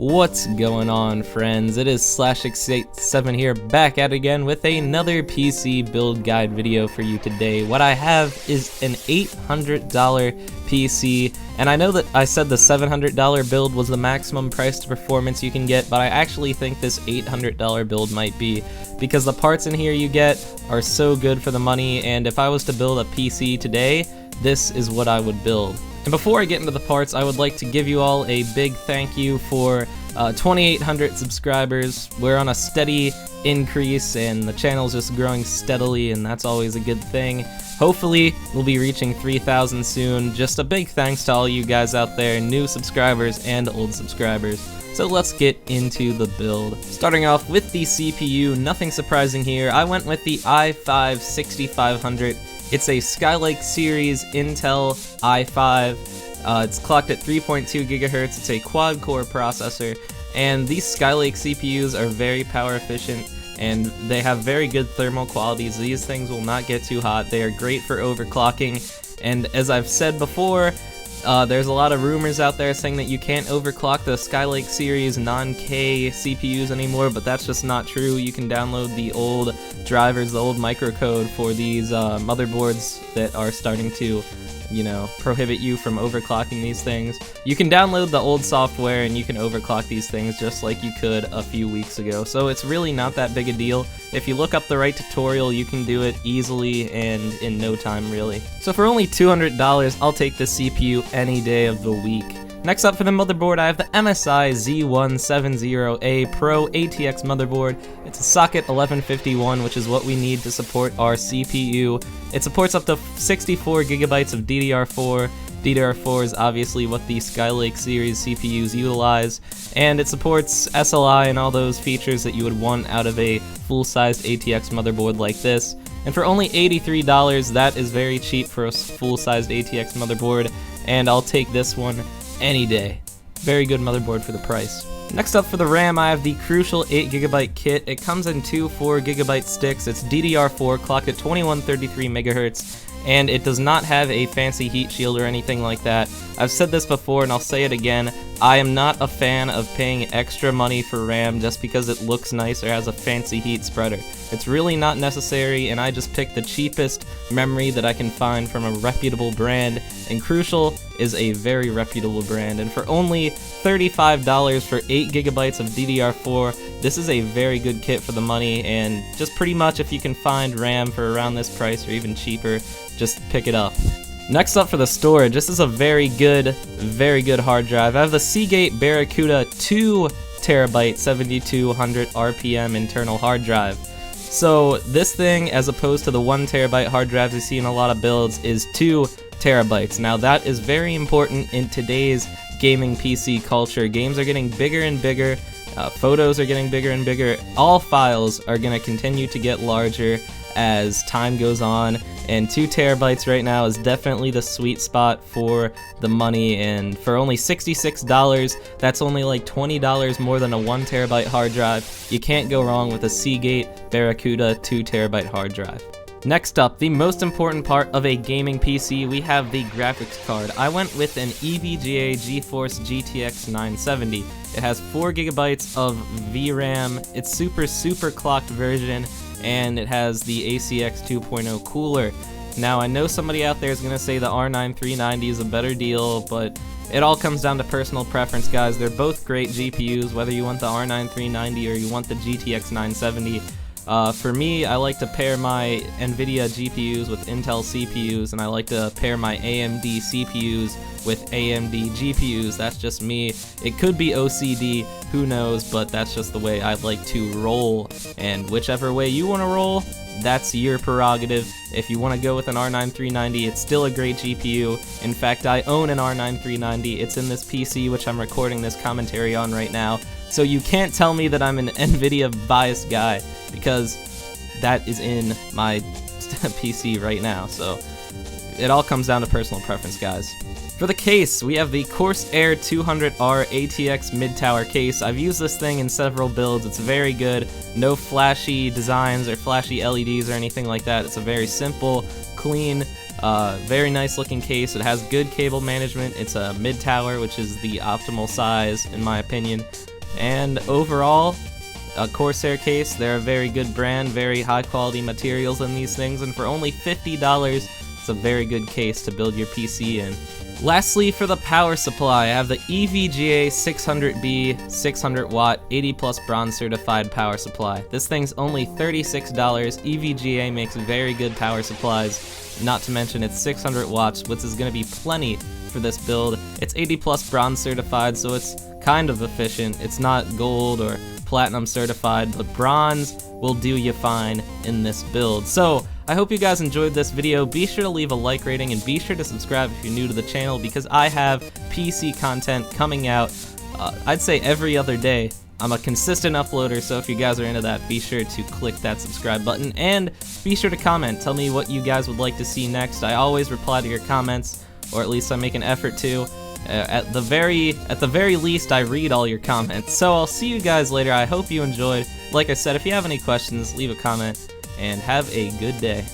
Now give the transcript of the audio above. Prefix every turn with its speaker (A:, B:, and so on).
A: What's going on, friends? It is SlashX87 here, back at it again with another PC build guide video for you today. What I have is an $800 PC, and I know that I said the $700 build was the maximum price to performance you can get, but I actually think this $800 build might be, because the parts in here you get are so good for the money, and if I was to build a PC today, this is what I would build. And before I get into the parts, I would like to give you all a big thank you for 2,800 subscribers. We're on a steady increase and the channel's just growing steadily, and that's always a good thing. Hopefully, we'll be reaching 3,000 soon. Just a big thanks to all you guys out there, new subscribers and old subscribers. So let's get into the build. Starting off with the CPU, nothing surprising here. I went with the i5-6500. It's a Skylake series Intel i5. It's clocked at 3.2 gigahertz. It's a quad-core processor, and these Skylake CPUs are very power efficient, and they have very good thermal qualities. These things will not get too hot. They are great for overclocking, and as I've said before, there's a lot of rumors out there saying that you can't overclock the Skylake series non-K CPUs anymore, but that's just not true. You can download the old drivers, the old microcode for these motherboards that are starting to, prohibit you from overclocking these things. You can download the old software and you can overclock these things just like you could a few weeks ago. So it's really not that big a deal. If you look up the right tutorial, you can do it easily and in no time, really. So for only $200, I'll take this CPU any day of the week. Next up for the motherboard, I have the MSI Z170A Pro ATX motherboard. It's a socket 1151, which is what we need to support our CPU. It supports up to 64 gigabytes of DDR4. DDR4 is obviously what the Skylake series CPUs utilize, and it supports SLI and all those features that you would want out of a full-sized ATX motherboard like this. And for only $83, that is very cheap for a full-sized ATX motherboard, and I'll take this one any day. Very good motherboard for the price. Next up for the RAM, I have the Crucial 8GB kit. It comes in two 4GB sticks. It's DDR4, clocked at 2133 MHz, and it does not have a fancy heat shield or anything like that. I've said this before and I'll say it again, I am not a fan of paying extra money for RAM just because it looks nice or has a fancy heat spreader. It's really not necessary, and I just picked the cheapest memory that I can find from a reputable brand, and Crucial is a very reputable brand. And for only $35 for 8GB of DDR4, this is a very good kit for the money, and just pretty much if you can find RAM for around this price or even cheaper, just pick it up. Next up for the storage, this is a very good hard drive. I have the Seagate Barracuda 2TB 7200 RPM internal hard drive. So this thing, as opposed to the 1TB hard drives you see in a lot of builds, is 2 terabytes. Now that is very important in today's gaming PC culture. Games are getting bigger and bigger, photos are getting bigger and bigger, all files are going to continue to get larger as time goes on, and 2 terabytes right now is definitely the sweet spot for the money, and for only $66, that's only like $20 more than a 1TB hard drive. You can't go wrong with a Seagate Barracuda 2 terabyte hard drive. Next up, the most important part of a gaming PC, we have the graphics card. I went with an EVGA GeForce GTX 970. It has 4 gigabytes of VRAM, it's super clocked version, and it has the ACX 2.0 cooler. Now I know somebody out there is going to say the R9 390 is a better deal, but it all comes down to personal preference, guys. They're both great GPUs, whether you want the R9 390 or you want the GTX 970. For me, I like to pair my Nvidia GPUs with Intel CPUs, and I like to pair my AMD CPUs with AMD GPUs. That's just me. It could be OCD, who knows, but that's just the way I like to roll, and whichever way you want to roll, that's your prerogative. If you want to go with an R9 390, it's still a great GPU. In fact, I own an R9 390. It's in this PC, which I'm recording this commentary on right now. So you can't tell me that I'm an Nvidia biased guy, because that is in my PC right now. So it all comes down to personal preference, guys. For the case, we have the Corsair 200R ATX mid-tower case. I've used this thing in several builds. It's very good. No flashy designs or flashy LEDs or anything like that. It's a very simple, clean, very nice looking case. It has good cable management. It's a mid-tower, which is the optimal size in my opinion. And overall, a Corsair case, they're a very good brand, very high quality materials in these things, and for only $50, it's a very good case to build your PC in. Lastly, for the power supply, I have the EVGA 600B 600 watt 80 plus bronze certified power supply. This thing's only $36. EVGA makes very good power supplies, not to mention it's 600 watts, which is going to be plenty for this build. It's 80 plus bronze certified, so it's kind of efficient. It's not gold or platinum certified, but bronze will do you fine in this build. So I hope you guys enjoyed this video. Be sure to leave a like rating and be sure to subscribe if you're new to the channel, because I have PC content coming out, I'd say every other day. I'm a consistent uploader, so if you guys are into that, be sure to click that subscribe button and be sure to comment. Tell me what you guys would like to see next. I always reply to your comments, or at least I make an effort to. At the very least, I read all your comments. So I'll see you guys later. I hope you enjoyed. Like I said, if you have any questions, leave a comment, and have a good day.